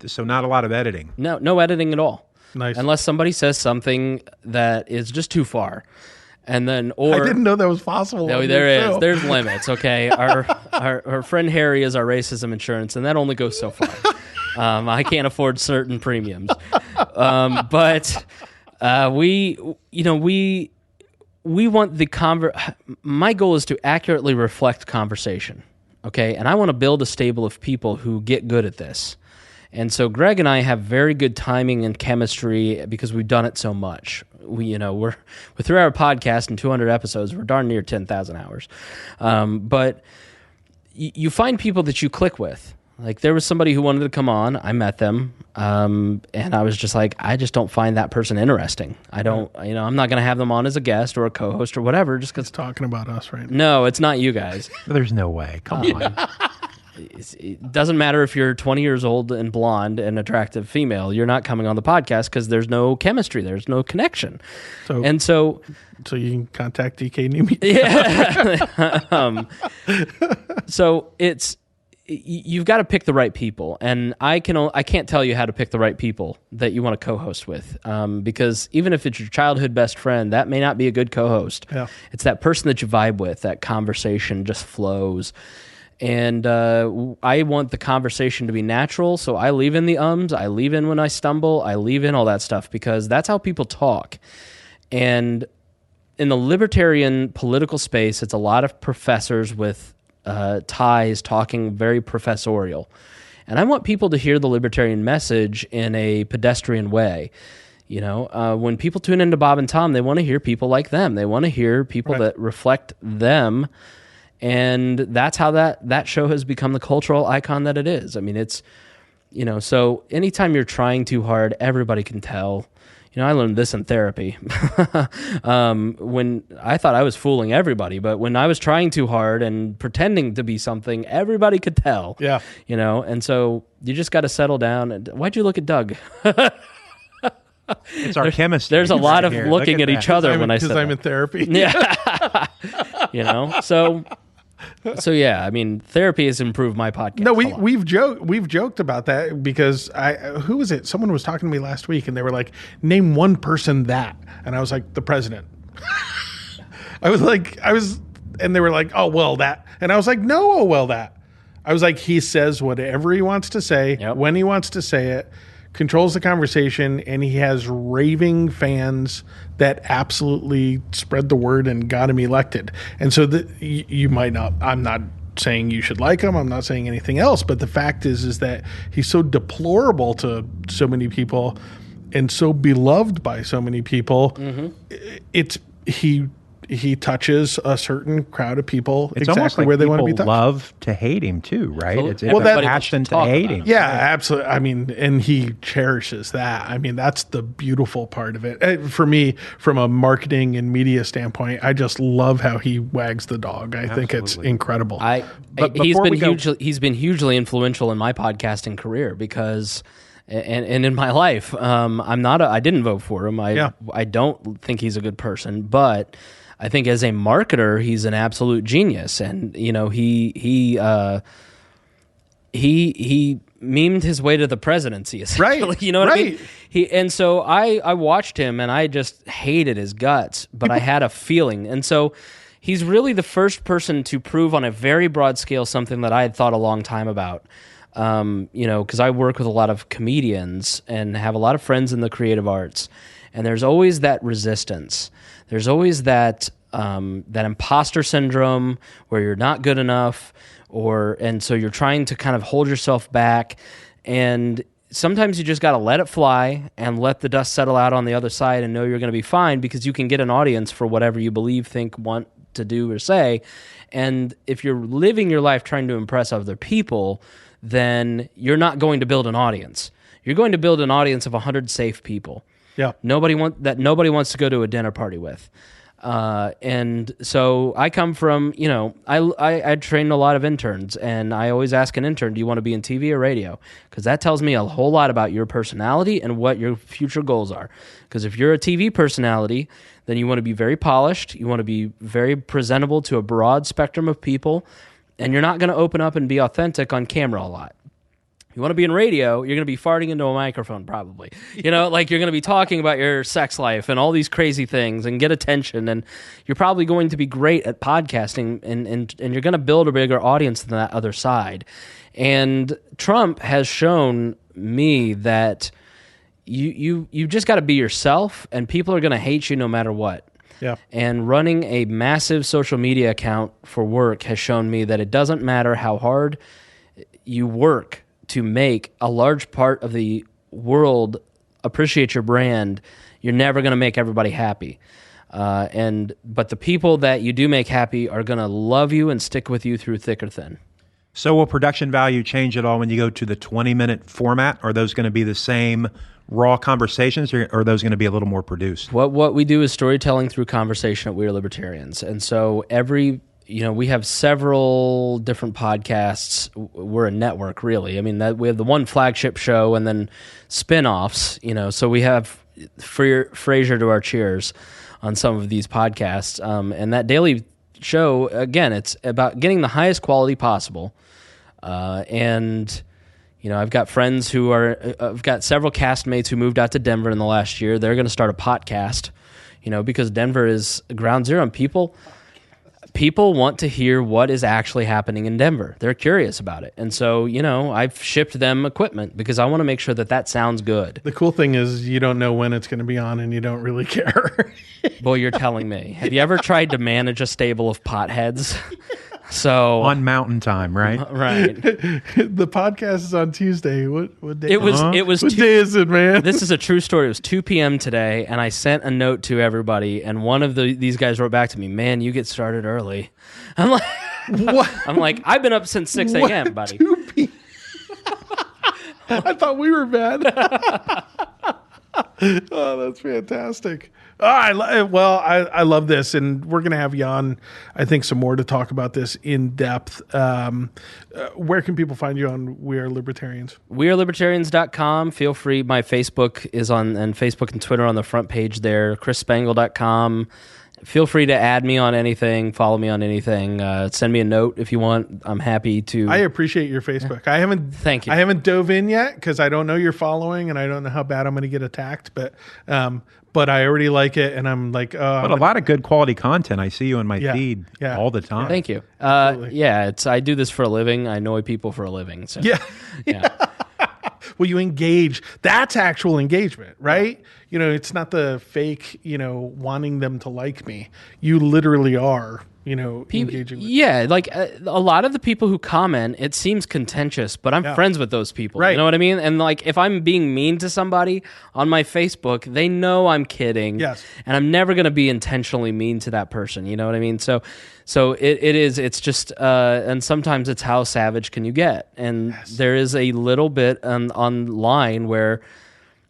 So not a lot of editing. No editing at all. Nice. Unless somebody says something that is just too far. And then, or I didn't know that was possible. No, there is. There's limits. Okay, our friend Harry is our racism insurance, and that only goes so far. I can't afford certain premiums, but we want the My goal is to accurately reflect conversation. Okay, and I want to build a stable of people who get good at this. And so Greg and I have very good timing and chemistry because we've done it so much. We're 3 hour podcast and 200 episodes. We're darn near 10,000 hours. But you find people that you click with. Like there was somebody who wanted to come on. I met them. And I was just like, I just don't find that person interesting. I don't, I'm not going to have them on as a guest or a co-host or whatever. Just because it's talking about us right now. No, it's not you guys. There's no way. Come on. It doesn't matter if you're 20 years old and blonde and attractive female. You're not coming on the podcast because there's no chemistry. There's no connection. So you can contact DK New Media. Yeah. So you've got to pick the right people, and I can't tell you how to pick the right people that you want to co-host with, because even if it's your childhood best friend, that may not be a good co-host. Yeah. It's that person that you vibe with. That conversation just flows. And I want the conversation to be natural, so I leave in the I leave in when I stumble, I leave in all that stuff, because that's how people talk. And in the libertarian political space, it's a lot of professors with ties talking very professorial. And I want people to hear the libertarian message in a pedestrian way. When people tune into Bob and Tom, they want to hear people like them. They want to hear people that reflect them. And that's how that show has become the cultural icon that it is. I mean, it's, so anytime you're trying too hard, everybody can tell. I learned this in therapy. When I thought I was fooling everybody, but when I was trying too hard and pretending to be something, everybody could tell. Yeah. And so you just got to settle down. Why'd you look at Doug? It's our chemistry. There's a lot of looking at each other when I said because I'm in therapy. Yeah. So yeah, I mean, therapy has improved my podcast. No, we've joked about that because who was it? Someone was talking to me last week and they were like, name one person that, and I was like, the president. And they were like, oh well that, and I was like, no, oh well that. I was like, he says whatever he wants to say when he wants to say it, controls the conversation, and he has raving fans that absolutely spread the word and got him elected. And so you might not, I'm not saying you should like him, I'm not saying anything else, but the fact is that he's so deplorable to so many people and so beloved by so many people. Mm-hmm. He touches a certain crowd of people it's exactly almost like where they want to be touched. Love to hate him too, right? It's that passion to hate him. Yeah, absolutely. I mean, and he cherishes that. I mean, that's the beautiful part of it. For me, from a marketing and media standpoint, I just love how he wags the dog. I think it's incredible. He's been hugely influential in my podcasting career because. And in my life, I didn't vote for him. I don't think he's a good person, but I think as a marketer, he's an absolute genius. And he memed his way to the presidency, essentially. Right. You know what I mean? And so I watched him, and I just hated his guts, but I had a feeling. And so he's really the first person to prove on a very broad scale something that I had thought a long time about. Because I work with a lot of comedians and have a lot of friends in the creative arts, and there's always that resistance. There's always that imposter syndrome where you're not good enough, and so you're trying to kind of hold yourself back, and sometimes you just got to let it fly and let the dust settle out on the other side and know you're going to be fine, because you can get an audience for whatever you believe, think, want to do or say. And if you're living your life trying to impress other people, then you're not going to build an audience. You're going to build an audience of 100 safe people. Yeah. Nobody wants to go to a dinner party with. And so I come from, I train a lot of interns, and I always ask an intern, do you want to be in TV or radio? Because that tells me a whole lot about your personality and what your future goals are. Because if you're a TV personality, then you want to be very polished, you want to be very presentable to a broad spectrum of people, and you're not going to open up and be authentic on camera a lot. You want to be in radio, you're going to be farting into a microphone probably. You're going to be talking about your sex life and all these crazy things and get attention, and you're probably going to be great at podcasting, and you're going to build a bigger audience than that other side. And Trump has shown me that you just got to be yourself, and people are going to hate you no matter what. Yeah. And running a massive social media account for work has shown me that it doesn't matter how hard you work to make a large part of the world appreciate your brand, you're never going to make everybody happy. But the people that you do make happy are going to love you and stick with you through thick or thin. So will production value change at all when you go to the 20-minute format? Are those going to be the same raw conversations, or are those going to be a little more produced? What we do is storytelling through conversation at We Are Libertarians. And so we have several different podcasts. We're a network, really. I mean, we have the one flagship show and then spin-offs, so we have Frasier to our Cheers on some of these podcasts. And that daily show, again, it's about getting the highest quality possible. I've got friends I've got several castmates who moved out to Denver in the last year. They're going to start a podcast, because Denver is ground zero, and people want to hear what is actually happening in Denver. They're curious about it. And so, I've shipped them equipment because I want to make sure that sounds good. The cool thing is you don't know when it's going to be on, and you don't really care. Boy, you're telling me. Have you ever tried to manage a stable of potheads? So on Mountain Time, right? Right. The podcast is on Tuesday. What day? It was. What day is it, man? This is a true story. It was 2 p.m. today, and I sent a note to everybody, and one of these guys wrote back to me, "Man, you get started early." I'm like, what? I'm like, I've been up since 6 a.m., buddy. 2 p.m. I thought we were bad. Oh, that's fantastic. I love this, and we're going to have you on, I think, some more to talk about this in depth. Where can people find you on We Are Libertarians? WeareLibertarians.com. Feel free. My Facebook is on, and Facebook and Twitter on the front page there. ChrisSpangle.com. Feel free to add me on anything, follow me on anything. Send me a note if you want. I'm happy to. I appreciate your Facebook. Thank you. I haven't dove in yet because I don't know your following, and I don't know how bad I'm going to get attacked. But I already like it, and I'm like, but a lot of good quality content. I see you in my feed all the time. Thank you. I do this for a living. I annoy people for a living. So yeah. Well, you engage. That's actual engagement, right? It's not the fake, wanting them to like me. You literally are, engaging with them. Like a lot of the people who comment, it seems contentious, but I'm friends with those people. Right. You know what I mean? And like if I'm being mean to somebody on my Facebook, they know I'm kidding. Yes. And I'm never going to be intentionally mean to that person. You know what I mean? So it's just, and sometimes it's how savage can you get? And there is a little bit online where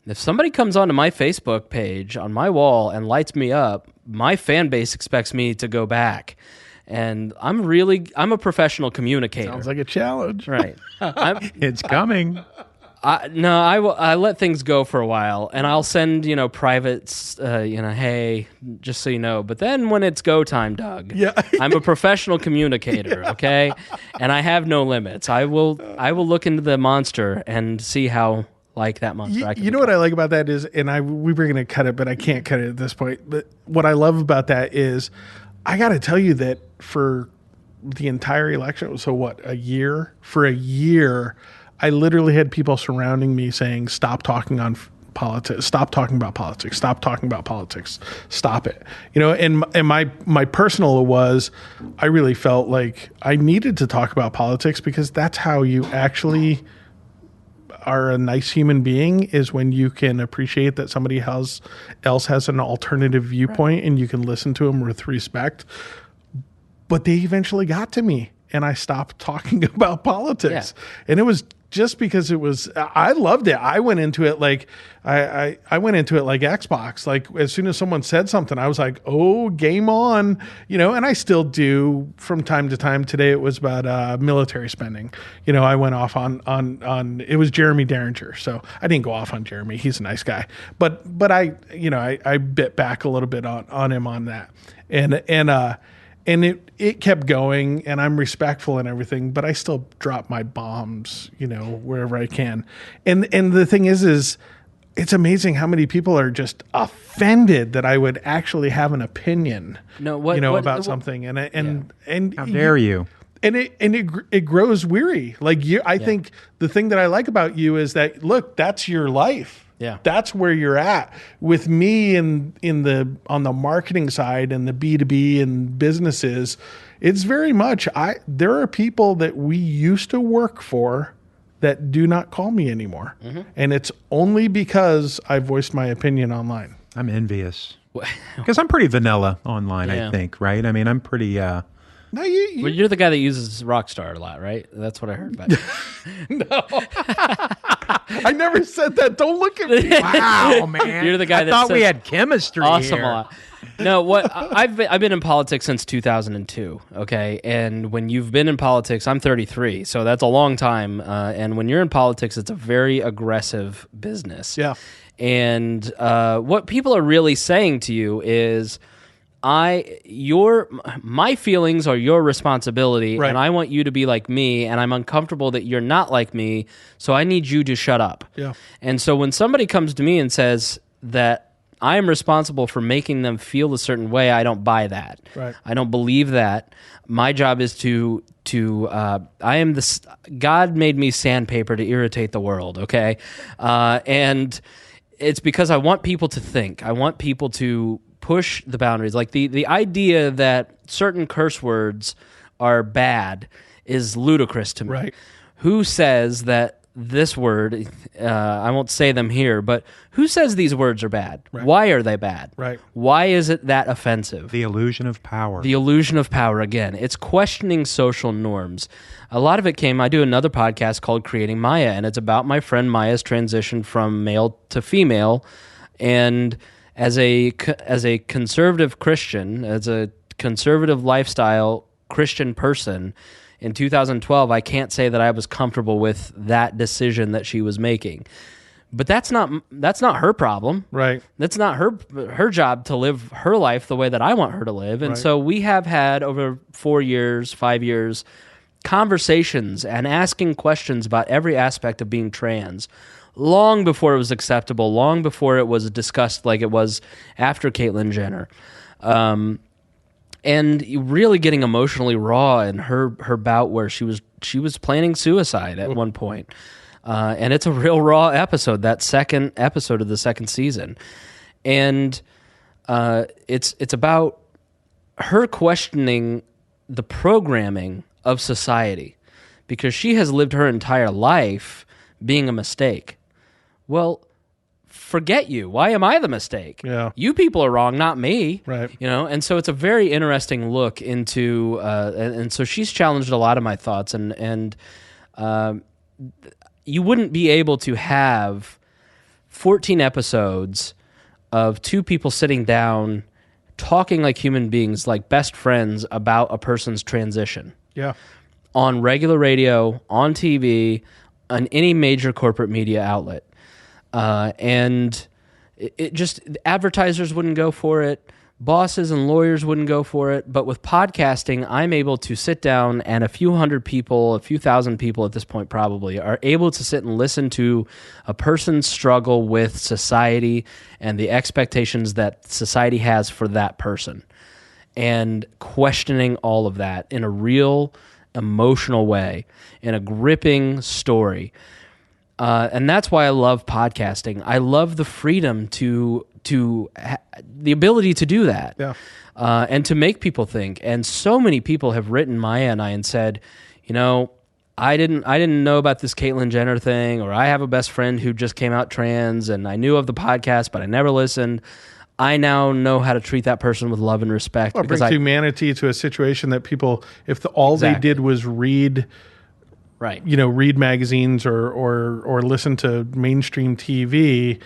if somebody comes onto my Facebook page on my wall and lights me up, my fan base expects me to go back. And I'm a professional communicator. Sounds like a challenge. Right. It's coming. I let things go for a while, and I'll send, privates, hey, just so you know. But then when it's go time, Doug, I'm a professional communicator, okay? And I have no limits. I will look into the monster and see how like that monster. You know what I like about that is, and we were going to cut it, but I can't cut it at this point. But what I love about that is, I got to tell you that for the entire election, so what, a year? For a year, I literally had people surrounding me saying, stop talking on politics, stop talking about politics, stop talking about politics, stop it. And my personal was, I really felt like I needed to talk about politics because that's how you actually are a nice human being, is when you can appreciate that somebody else has an alternative viewpoint, and you can listen to them with respect. But they eventually got to me, and I stopped talking about politics. And it was just because I loved it. I went into it like I went into it like Xbox. Like, as soon as someone said something, I was like, oh, game on, and I still do from time to time. Today it was about military spending. I went off on it was Jeremy Derringer. So I didn't go off on Jeremy. He's a nice guy. But I bit back a little bit on him on that. And it kept going, and I'm respectful and everything, but I still drop my bombs, wherever I can. And the thing is it's amazing how many people are just offended that I would actually have an opinion, about something. And how dare you? And it grows weary. Like I think the thing that I like about you is that, look, that's your life. Yeah, that's where you're at. With me on the marketing side and the B2B and businesses, it's very much there are people that we used to work for that do not call me anymore, and it's only because I voiced my opinion online. I'm envious because I'm pretty vanilla online. I think, right? I mean, I'm pretty. No, well, you're the guy that uses Rockstar a lot, right? That's what I heard about you. No. I never said that. Don't look at me. Wow, man. You're the guy that thought we had chemistry awesome here. A lot. No, I've been in politics since 2002, okay? And when you've been in politics, I'm 33, so that's a long time. And when you're in politics, it's a very aggressive business. Yeah. And what people are really saying to you is, my feelings are your responsibility, right, and I want you to be like me, and I'm uncomfortable that you're not like me, so I need you to shut up. Yeah. And so when somebody comes to me and says that I am responsible for making them feel a certain way, I don't buy that. Right. I don't believe that. My job is God made me sandpaper to irritate the world, okay? And it's because I want people to think. I want people to push the boundaries. Like the idea that certain curse words are bad is ludicrous to me. Right. Who says that this word, I won't say them here, but who says these words are bad? Right. Why are they bad? Right. Why is it that offensive? The illusion of power. The illusion of power, again. It's questioning social norms. A lot of it I do another podcast called Creating Maya, and it's about my friend Maya's transition from male to female. And as a conservative Christian, as a conservative lifestyle Christian person, in 2012, I can't say that I was comfortable with that decision that she was making. But that's not her problem. Right. That's not her job to live her life the way that I want her to live. And so we have had over 5 years, conversations and asking questions about every aspect of being trans, long before it was acceptable, long before it was discussed like it was after Caitlyn Jenner. And really getting emotionally raw in her bout where she was planning suicide at one point. And it's a real raw episode, that second episode of the second season. And it's about her questioning the programming of society, because she has lived her entire life being a mistake. Well, forget you. Why am I the mistake? Yeah. You people are wrong, not me. Right. And so it's a very interesting look into, and so she's challenged a lot of my thoughts, and you wouldn't be able to have 14 episodes of two people sitting down talking like human beings, like best friends, about a person's transition. Yeah. On regular radio, on TV, on any major corporate media outlet. And it just, advertisers wouldn't go for it. Bosses and lawyers wouldn't go for it. But with podcasting, I'm able to sit down, and a few hundred people, a few thousand people at this point probably, are able to sit and listen to a person's struggle with society and the expectations that society has for that person, and questioning all of that in a real emotional way, in a gripping story. And that's why I love podcasting. I love the freedom the ability to do that. Yeah. And to make people think. And so many people have written Maya and I and said, I didn't know about this Caitlyn Jenner thing, or I have a best friend who just came out trans, and I knew of the podcast, but I never listened. I now know how to treat that person with love and respect. Well, it brings humanity to a situation that people, if all they did was read, read magazines or listen to mainstream TV,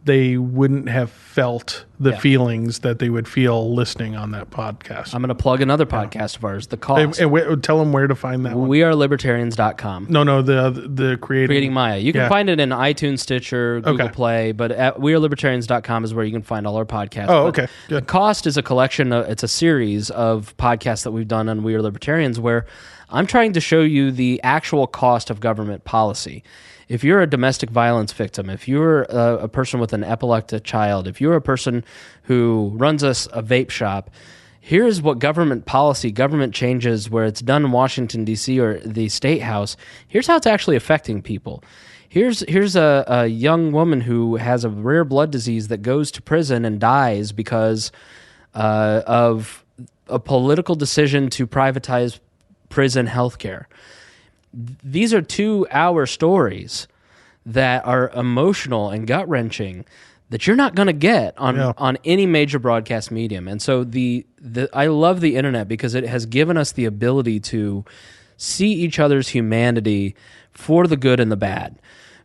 they wouldn't have felt the feelings that they would feel listening on that podcast. I'm going to plug another podcast of ours, The Cost. And tell them where to find that one. WeAreLibertarians.com. No, the Creating Maya. You can find it in iTunes, Stitcher, Google Play, but at WeAreLibertarians.com is where you can find all our podcasts. Oh, okay. Good. The Cost is a collection, it's a series of podcasts that we've done on We Are Libertarians where I'm trying to show you the actual cost of government policy. If you're a domestic violence victim, if you're a person with an epileptic child, if you're a person who runs a vape shop, here's what government policy, government changes where it's done in Washington, D.C. or the State House, here's how it's actually affecting people. Here's a young woman who has a rare blood disease that goes to prison and dies because of a political decision to privatize prison healthcare. These are 2-hour stories that are emotional and gut-wrenching that you're not going to get on any major broadcast medium. And so I love the internet because it has given us the ability to see each other's humanity for the good and the bad.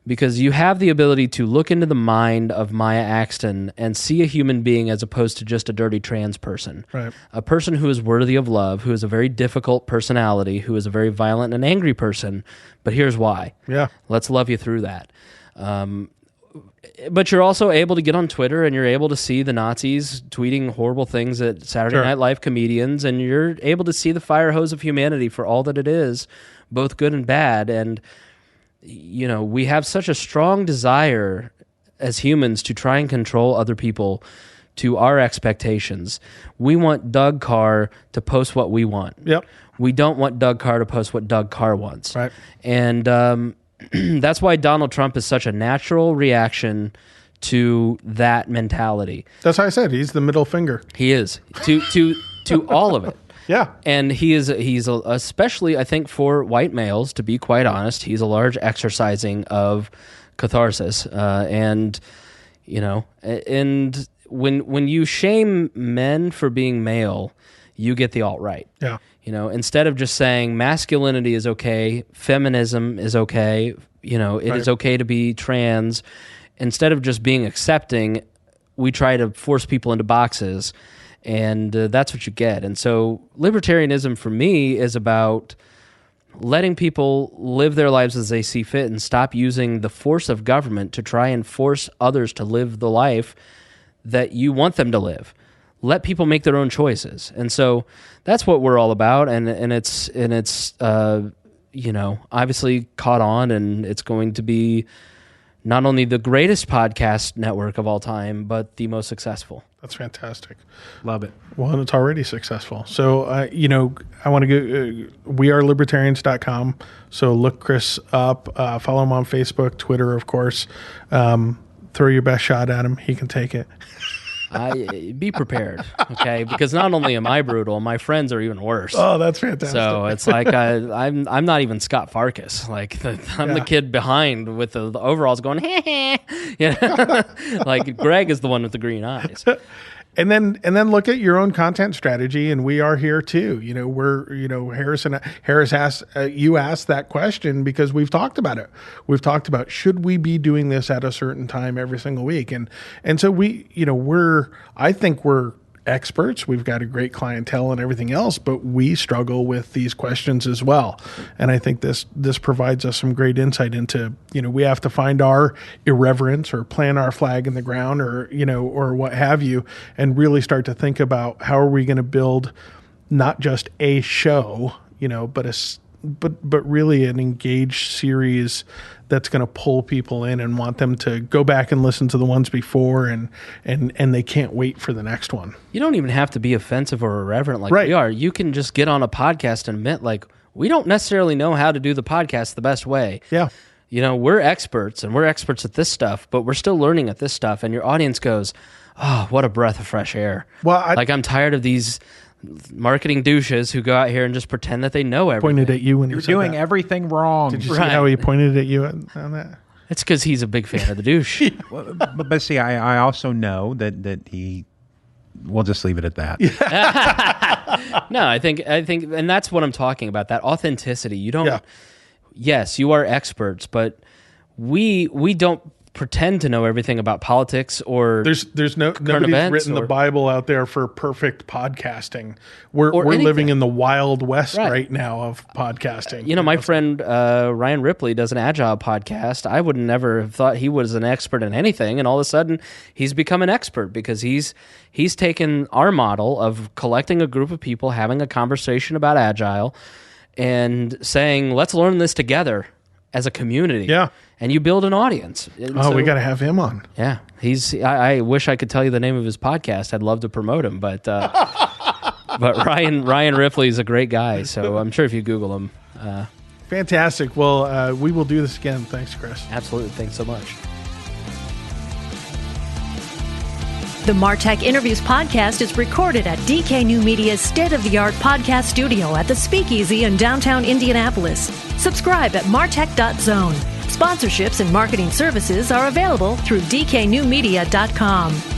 Because you have the ability to look into the mind of Maya Axton and see a human being as opposed to just a dirty trans person. Right. A person who is worthy of love, who is a very difficult personality, who is a very violent and angry person, but here's why. Yeah. Let's love you through that. But you're also able to get on Twitter and you're able to see the Nazis tweeting horrible things at Saturday Night Live comedians, and you're able to see the fire hose of humanity for all that it is, both good and bad. And we have such a strong desire as humans to try and control other people to our expectations. We want Doug Karr to post what we want. Yep. We don't want Doug Karr to post what Doug Karr wants. Right. And that's why Donald Trump is such a natural reaction to that mentality. That's why I said he's the middle finger. He is to all of it. Yeah. And he's especially, I think, for white males, to be quite honest, he's a large exercising of catharsis. And when you shame men for being male, you get the alt-right. Yeah. Instead of just saying masculinity is okay, feminism is okay, it is okay to be trans, instead of just being accepting, we try to force people into boxes. And that's what you get. And so libertarianism for me is about letting people live their lives as they see fit and stop using the force of government to try and force others to live the life that you want them to live. Let people make their own choices. And so that's what we're all about. And it's obviously caught on, and it's going to be not only the greatest podcast network of all time, but the most successful. That's fantastic. Love it. Well, it's already successful. So, I want to go, wearelibertarians.com. So look Chris up, follow him on Facebook, Twitter, of course. Throw your best shot at him. He can take it. Be prepared, okay? Because not only am I brutal, my friends are even worse. Oh, that's fantastic. So it's like I'm not even Scott Farkas. Like I'm the kid behind with the overalls going, like Greg is the one with the green eyes. And then look at your own content strategy, and we are here too. Harris asked you asked that question because we've talked about it. We've talked about, should we be doing this at a certain time every single week, and so I think we're experts. We've got a great clientele and everything else, but we struggle with these questions as well. And I think this provides us some great insight into, we have to find our irreverence or plant our flag in the ground or what have you, and really start to think about how are we going to build not just a show, but really an engaged series that's going to pull people in and want them to go back and listen to the ones before, and they can't wait for the next one. You don't even have to be offensive or irreverent like we are. You can just get on a podcast and admit, like, we don't necessarily know how to do the podcast the best way. Yeah. You know, we're experts, and we're experts at this stuff, but we're still learning at this stuff. And your audience goes, oh, what a breath of fresh air. Well, I'm tired of these marketing douches who go out here and just pretend that they know everything. Pointed at you when you're doing that. Everything wrong. Did you see how he pointed at you on that? It's because he's a big fan of the douche. but see, I also know that he. We'll just leave it at that. No, I think, and that's what I'm talking about. That authenticity. You don't. Yeah. Yes, you are experts, but we don't pretend to know everything about politics or there's nobody's written the Bible out there for perfect podcasting. We're living in the Wild West right now of podcasting. You know, my friend Ryan Ripley does an Agile podcast. I would never have thought he was an expert in anything, and all of a sudden he's become an expert because he's taken our model of collecting a group of people, having a conversation about Agile, and saying, let's learn this together as a community. Yeah. And you build an audience. And we got to have him on. Yeah. I wish I could tell you the name of his podcast. I'd love to promote him, but Ryan Ripley is a great guy, so I'm sure if you Google him. Fantastic. Well, we will do this again. Thanks, Chris. Absolutely. Thanks so much. The Martech Interviews podcast is recorded at DK New Media's state-of-the-art podcast studio at the Speakeasy in downtown Indianapolis. Subscribe at martech.zone. Sponsorships and marketing services are available through dknewmedia.com.